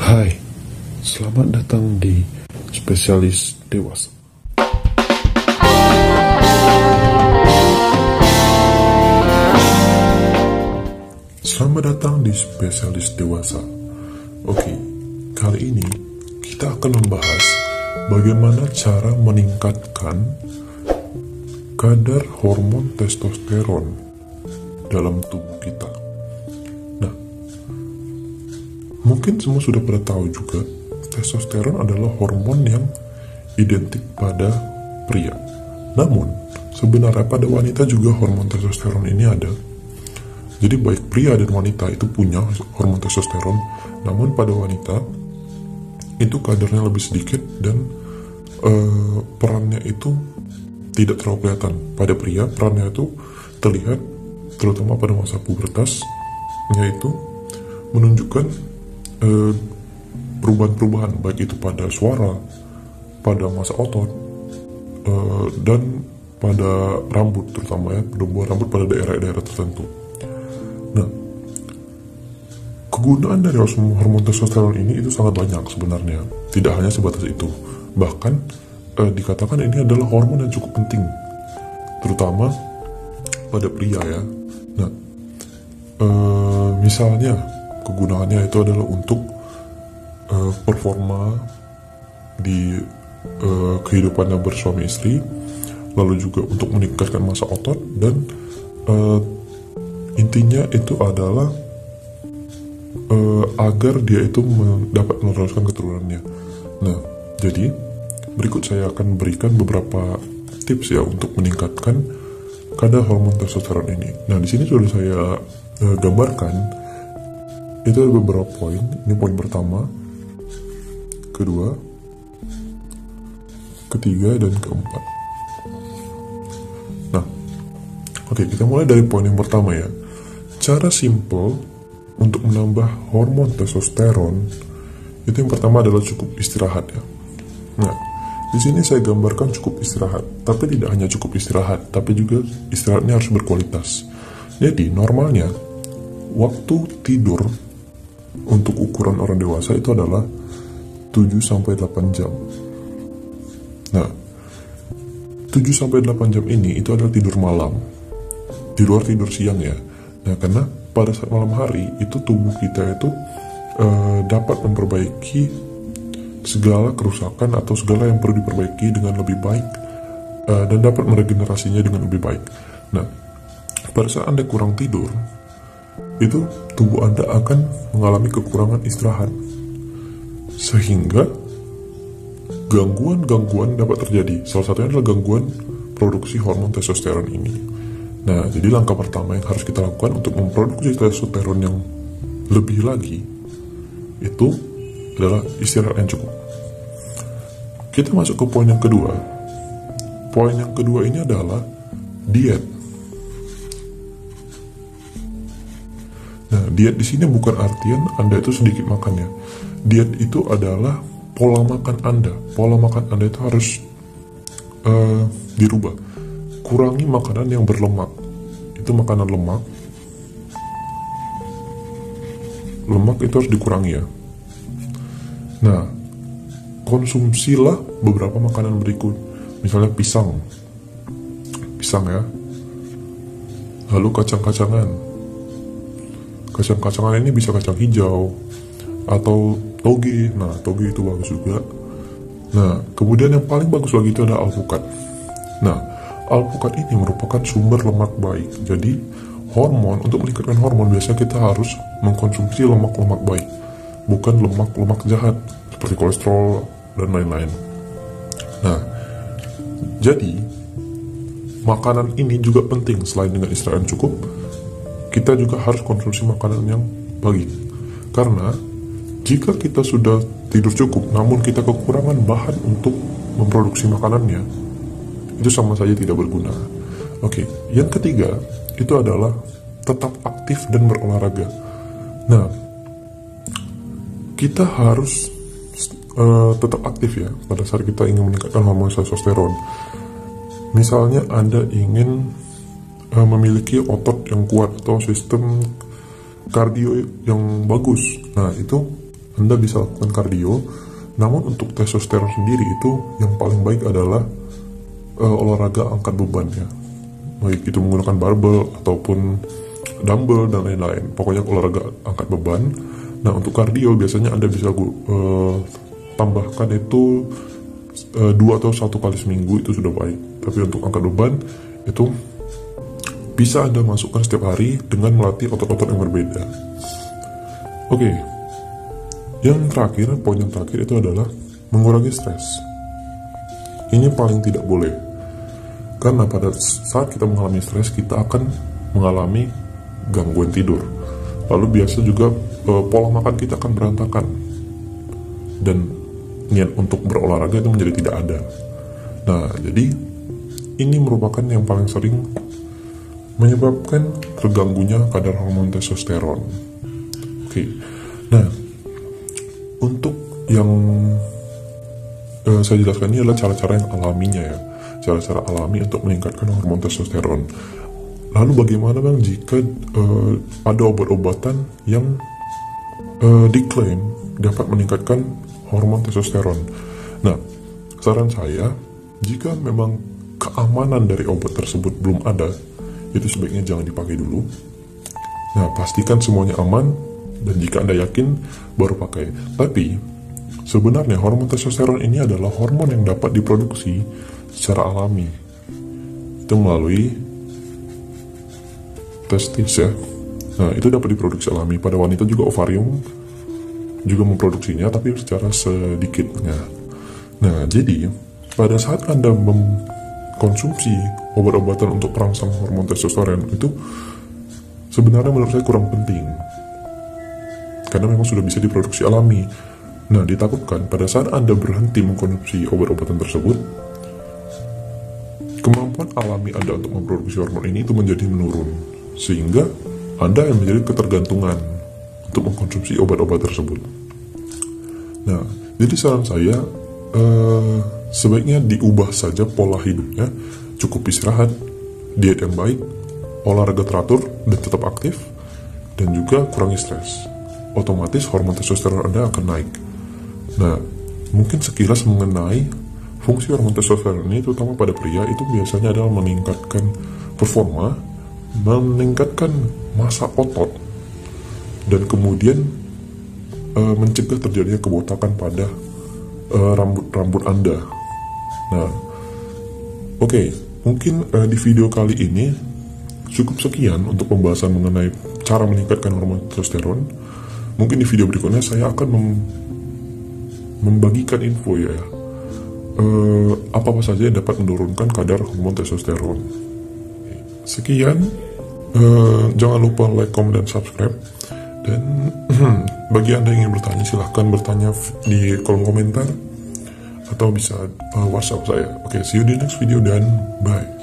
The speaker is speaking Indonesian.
Hai, selamat datang di Spesialis Dewasa. Selamat datang di Spesialis Dewasa. Oke, kali ini kita akan membahas bagaimana cara meningkatkan kadar hormon testosteron dalam tubuh kita. Nah, mungkin semua sudah pada tahu juga, testosteron adalah hormon yang identik pada pria. Namun, sebenarnya pada wanita juga hormon testosteron ini ada. Jadi baik pria dan wanita itu punya hormon testosteron, namun pada wanita itu kadarnya lebih sedikit dan perannya itu tidak terlalu kelihatan. Pada pria perannya itu terlihat terutama pada masa pubertas, yaitu menunjukkan perubahan-perubahan baik itu pada suara, pada masa otot, dan pada rambut, terutama ya pertumbuhan rambut pada daerah-daerah tertentu. Nah, kegunaan dari hormon testosteron ini itu sangat banyak sebenarnya, tidak hanya sebatas itu. Bahkan dikatakan ini adalah hormon yang cukup penting, terutama pada pria ya. Nah, misalnya kegunaannya itu adalah untuk performa di kehidupannya bersuami istri, lalu juga untuk meningkatkan massa otot, dan intinya itu adalah agar dia itu dapat meneruskan keturunannya. Nah, jadi berikut saya akan berikan beberapa tips ya untuk meningkatkan kadar hormon testosteron ini. Nah, di sini sudah saya gambarkan. Itu ada beberapa poin. Ini poin pertama, kedua, ketiga, dan keempat. Nah, oke, kita mulai dari poin yang pertama ya. Cara simple untuk menambah hormon testosteron itu yang pertama adalah cukup istirahat ya. Nah, di sini saya gambarkan cukup istirahat, tapi tidak hanya cukup istirahat, tapi juga istirahatnya harus berkualitas. Jadi normalnya waktu tidur untuk ukuran orang dewasa itu adalah 7-8 jam. Nah, 7-8 jam ini itu adalah tidur malam, di luar tidur siang ya. Nah, karena pada saat malam hari itu tubuh kita itu dapat memperbaiki segala kerusakan atau segala yang perlu diperbaiki dengan lebih baik, dan dapat meregenerasinya dengan lebih baik. Nah, pada saat Anda kurang tidur, itu tubuh Anda akan mengalami kekurangan istirahat, sehingga gangguan-gangguan dapat terjadi. Salah satunya adalah gangguan produksi hormon testosteron ini. Nah, jadi langkah pertama yang harus kita lakukan untuk memproduksi testosteron yang lebih lagi itu adalah istirahat yang cukup. Kita masuk ke poin yang kedua. Poin yang kedua ini adalah diet. Nah, diet di sini bukan artian Anda itu sedikit makan ya. Diet itu adalah pola makan Anda. Pola makan Anda itu harus dirubah. Kurangi makanan yang berlemak. Itu makanan lemak. Lemak itu harus dikurangi ya. Nah, konsumsilah beberapa makanan berikut. Misalnya pisang ya. Lalu kacang-kacangan. Kacang-kacangan ini bisa kacang hijau atau toge. Nah, toge itu bagus juga. Nah, kemudian yang paling bagus lagi itu adalah alpukat. Nah, alpukat ini merupakan sumber lemak baik. Jadi, untuk meningkatkan hormon biasanya kita harus mengkonsumsi lemak-lemak baik, bukan lemak-lemak jahat seperti kolesterol dan lain-lain. Nah, jadi makanan ini juga penting. Selain dengan istirahat cukup, kita juga harus konsumsi makanan yang baik. Karena jika kita sudah tidur cukup, namun kita kekurangan bahan untuk memproduksi makanannya, itu sama saja tidak berguna. Oke, yang ketiga itu adalah tetap aktif dan berolahraga. Nah, kita harus tetap aktif ya pada saat kita ingin meningkatkan hormon testosteron. Misalnya Anda ingin memiliki otot yang kuat atau sistem kardio yang bagus. Nah, itu Anda bisa lakukan kardio. Namun untuk testosteron sendiri itu yang paling baik adalah olahraga angkat beban ya, baik itu menggunakan barbel ataupun dumbbell dan lain-lain, pokoknya olahraga angkat beban. Nah untuk kardio biasanya Anda bisa tambahkan itu 2 atau 1 kali seminggu, itu sudah baik. Tapi untuk angkat beban itu bisa Anda masukkan setiap hari dengan melatih otot-otot yang berbeda. Oke. Yang terakhir, poin yang terakhir itu adalah mengurangi stres. Ini paling tidak boleh. Karena pada saat kita mengalami stres, kita akan mengalami gangguan tidur. Lalu biasa juga pola makan kita akan berantakan. Dan niat untuk berolahraga itu menjadi tidak ada. Nah, jadi ini merupakan yang paling sering menyebabkan terganggunya kadar hormon testosteron. Oke. Nah, untuk yang saya jelaskan ini adalah cara-cara yang alaminya ya, cara-cara alami untuk meningkatkan hormon testosteron. Lalu bagaimana bang jika ada obat-obatan yang diklaim dapat meningkatkan hormon testosteron? Nah, saran saya, jika memang keamanan dari obat tersebut belum ada, itu sebaiknya jangan dipakai dulu. Nah, pastikan semuanya aman. Dan jika Anda yakin, baru pakai. Tapi, sebenarnya hormon testosteron ini adalah hormon yang dapat diproduksi secara alami. Itu melalui testis ya. Nah, itu dapat diproduksi alami. Pada wanita juga ovarium juga memproduksinya, tapi secara sedikitnya. Nah, jadi, pada saat Anda mengkonsumsi obat-obatan untuk perangsang hormon testosteron, itu sebenarnya menurut saya kurang penting. Karena memang sudah bisa diproduksi alami. Nah, ditakutkan pada saat Anda berhenti mengkonsumsi obat-obatan tersebut, kemampuan alami Anda untuk memproduksi hormon ini itu menjadi menurun. Sehingga Anda yang menjadi ketergantungan untuk mengkonsumsi obat-obat tersebut. Nah, jadi saran saya, sebaiknya diubah saja pola hidupnya. Cukup istirahat, diet yang baik, olahraga teratur dan tetap aktif, dan juga kurangi stres. Otomatis hormon testosteron Anda akan naik. Nah, mungkin sekilas mengenai fungsi hormon testosteron ini, terutama pada pria, itu biasanya adalah meningkatkan performa, meningkatkan massa otot, dan kemudian mencegah terjadinya kebotakan pada rambut Anda. Nah, oke, mungkin di video kali ini cukup sekian untuk pembahasan mengenai cara meningkatkan hormon testosteron. Mungkin di video berikutnya saya akan membagikan info ya, apa-apa saja yang dapat menurunkan kadar hormon testosteron. Sekian, jangan lupa like, comment, dan subscribe. Dan bagi Anda yang ingin bertanya, silahkan bertanya di kolom komentar atau bisa WhatsApp saya. Oke, see you di next video dan bye.